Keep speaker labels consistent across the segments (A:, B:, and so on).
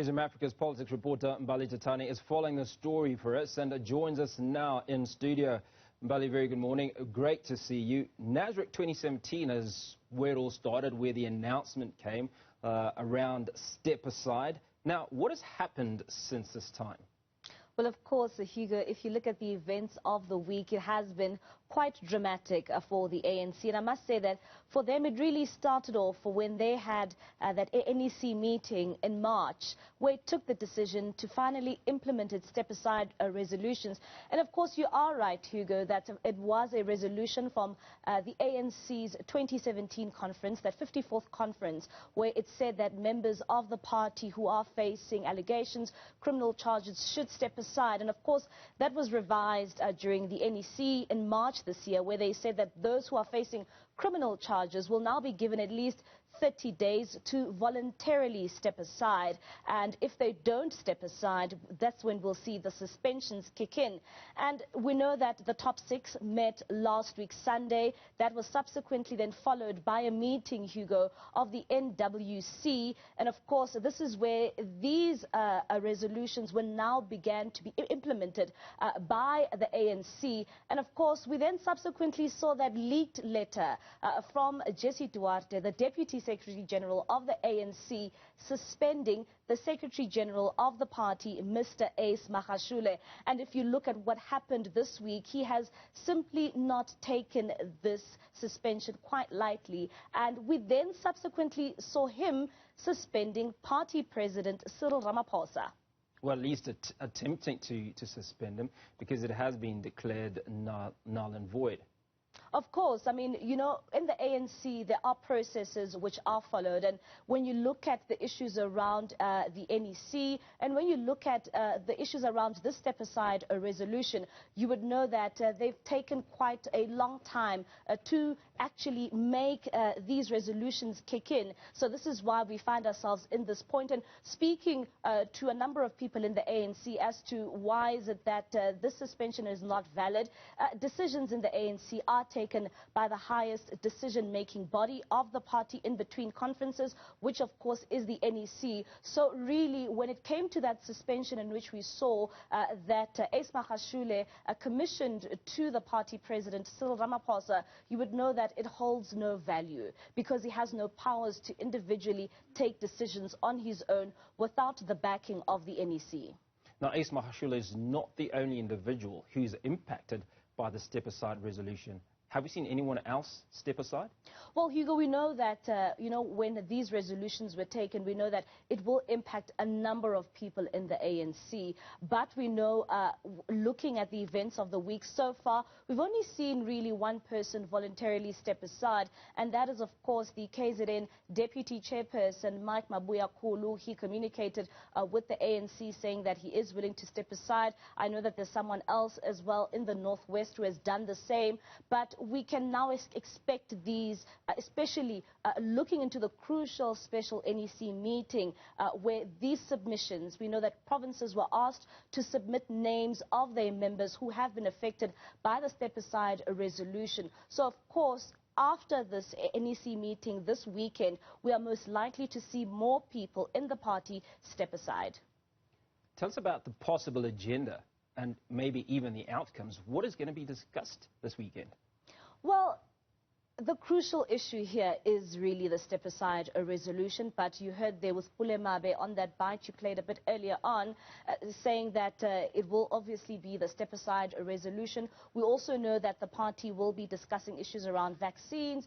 A: Africa's politics reporter Mbali Tatane is following the story for us and joins us now in studio. Mbali, very good morning. Great to see you. Nasrec 2017 is where it all started, where the announcement came around step aside. Now, what has happened since this time?
B: Well, of course, Hugo, if you look at the events of the week, it has been quite dramatic for the ANC. And I must say that for them, it really started off when they had that NEC meeting in March, where it took the decision to finally implement its step-aside resolutions. And of course, you are right, Hugo, that it was a resolution from the ANC's 2017 conference, that 54th conference, where it said that members of the party who are facing allegations, criminal charges, should step aside. And of course, that was revised during the NEC in March this year, where they said that those who are facing criminal charges will now be given at least 30 days to voluntarily step aside. And if they don't step aside, that's when we'll see the suspensions kick in. And we know that the top six met last week Sunday. That was subsequently then followed by a meeting, Hugo, of the NWC. And of course, this is where these resolutions will now began to be implemented by the ANC. And of course, we then subsequently saw that leaked letter from Jesse Duarte, the Deputy Secretary General of the ANC, suspending the Secretary General of the party, Mr. Ace Magashule. And if you look at what happened this week, he has simply not taken this suspension quite lightly. And we then subsequently saw him suspending Party President Cyril Ramaphosa.
A: Well, at least attempting to suspend him, because it has been declared null and void.
B: Of course, I mean, you know, in the ANC, there are processes which are followed. And when you look at the issues around the NEC, and when you look at the issues around this step-aside resolution, you would know that they've taken quite a long time to actually make these resolutions kick in. So this is why we find ourselves in this point. And speaking to a number of people in the ANC as to why is it that this suspension is not valid, decisions in the ANC are taken by the highest decision-making body of the party in between conferences, which of course is the NEC. So really, when it came to that suspension in which we saw that Ace Magashule commissioned to the party president, Cyril Ramaphosa, you would know that it holds no value, because he has no powers to individually take decisions on his own without the backing of the NEC.
A: Now, Ace Magashule is not the only individual who's impacted by the step-aside resolution. Have we seen anyone else step aside? Well,
B: Hugo, we know that, you know, when these resolutions were taken, we know that it will impact a number of people in the ANC. But we know, looking at the events of the week so far, we've only seen really one person voluntarily step aside, and that is, of course, the KZN Deputy Chairperson, Mike Mabuya Kulu. He communicated with the ANC saying that he is willing to step aside. I know that there's someone else as well in the Northwest who has done the same, but we can now expect these, especially looking into the crucial special NEC meeting where these submissions, we know that provinces were asked to submit names of their members who have been affected by the step-aside resolution. So, of course, after this NEC meeting this weekend, we are most likely to see more people in the party step aside.
A: Tell us about the possible agenda and maybe even the outcomes. What is going to be discussed this weekend?
B: Well, the crucial issue here is really the step-aside resolution, but you heard there was Pule Mabe on that bite you played a bit earlier on, saying that it will obviously be the step-aside resolution. We also know that the party will be discussing issues around vaccines,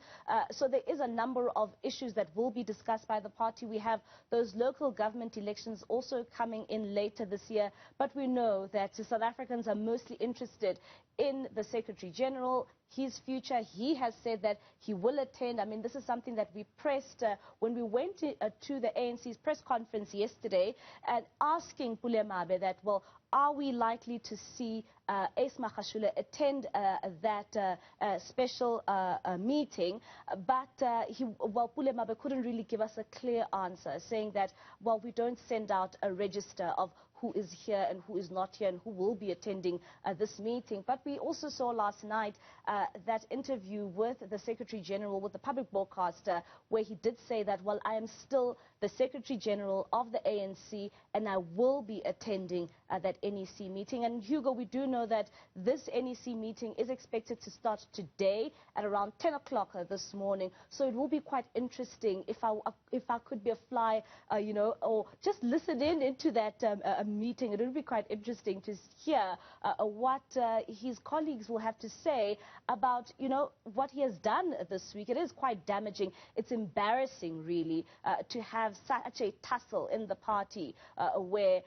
B: so there is a number of issues that will be discussed by the party. We have those local government elections also coming in later this year, but we know that South Africans are mostly interested in the Secretary General, his future. He has said that he will attend. I mean, this is something that we pressed when we went to the ANC's press conference yesterday, and asking Pule Mabe that, well, are we likely to see Ace Magashule attend that special meeting? But Pule Mabe couldn't really give us a clear answer, saying that, well, we don't send out a register of who is here and who is not here and who will be attending this meeting. But we also saw last night that interview with the Secretary General, with the public broadcaster, where he did say that, well, I am still the Secretary General of the ANC and I will be attending that NEC meeting. And Hugo, we do know that this NEC meeting is expected to start today at around 10 o'clock this morning. So it will be quite interesting if I could be a fly, or just listen into that meeting. It will be quite interesting to hear what his colleagues will have to say about, what he has done this week. It is quite damaging. It's embarrassing, really, to have such a tussle in the party where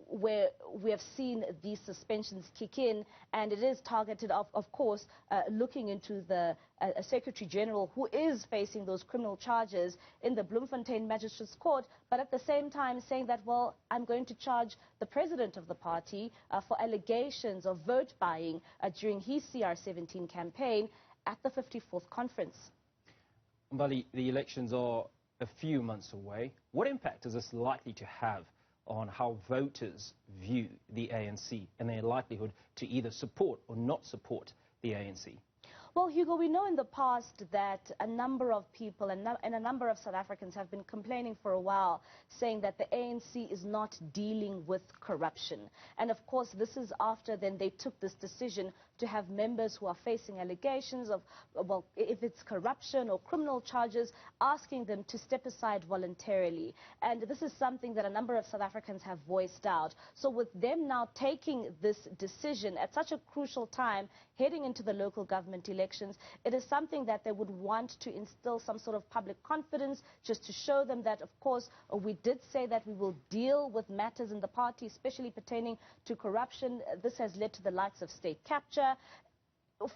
B: we have seen these suspensions kick in, and it is targeted, of course, looking into the Secretary General who is facing those criminal charges in the Bloemfontein Magistrates Court, but at the same time saying that, well, I'm going to charge the president of the party for allegations of vote buying during his CR17 campaign at the 54th conference.
A: Mbali, the elections are a few months away. What impact is this likely to have on how voters view the ANC and their likelihood to either support or not support the ANC?
B: Well, Hugo, we know in the past that a number of people and a number of South Africans have been complaining for a while, saying that the ANC is not dealing with corruption. And of course, this is after then they took this decision to have members who are facing allegations of, well, if it's corruption or criminal charges, asking them to step aside voluntarily. And this is something that a number of South Africans have voiced out. So with them now taking this decision at such a crucial time, heading into the local government elections, it is something that they would want to instill some sort of public confidence, just to show them that, of course, we did say that we will deal with matters in the party, especially pertaining to corruption. This has led to the likes of state capture.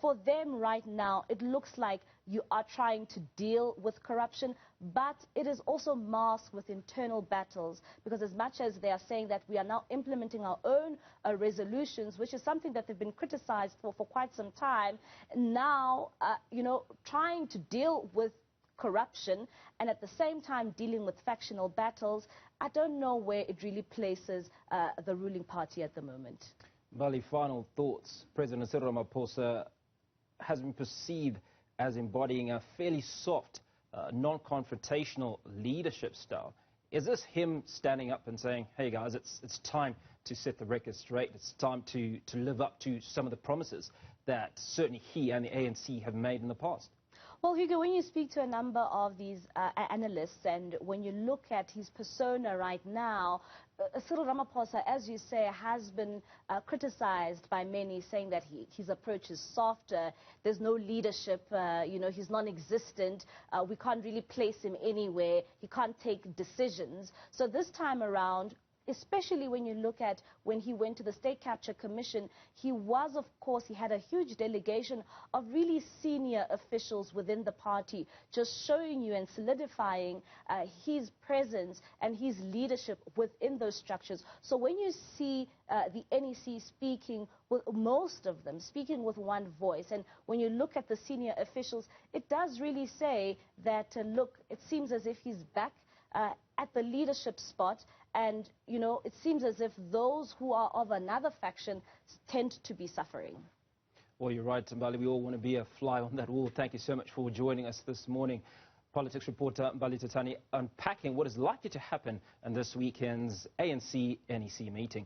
B: For them right now, it looks like you are trying to deal with corruption, but it is also masked with internal battles, because as much as they are saying that we are now implementing our own resolutions, which is something that they've been criticized for quite some time, now, trying to deal with corruption and at the same time dealing with factional battles, I don't know where it really places the ruling party at the moment.
A: Mbali, final thoughts. President Cyril Ramaphosa has been perceived as embodying a fairly soft, non-confrontational leadership style. Is this him standing up and saying, hey guys, it's time to set the record straight, it's time to live up to some of the promises that certainly he and the ANC have made in the past?
B: Well, Hugo, when you speak to a number of these analysts and when you look at his persona right now, Cyril Ramaphosa, as you say, has been criticized by many, saying that his approach is soft, there's no leadership, he's non-existent, we can't really place him anywhere, he can't take decisions. So this time around, especially when you look at when he went to the State Capture Commission, he had a huge delegation of really senior officials within the party, just showing you and solidifying his presence and his leadership within those structures. So when you see the NEC speaking, with most of them speaking with one voice, and when you look at the senior officials, it does really say that, look, it seems as if he's back at the leadership spot, and it seems as if those who are of another faction tend to be suffering.
A: Well, you're right, Mbali. We all want to be a fly on that wall. Thank you so much for joining us this morning. Politics reporter Mbali Tatani unpacking what is likely to happen in this weekend's ANC NEC meeting.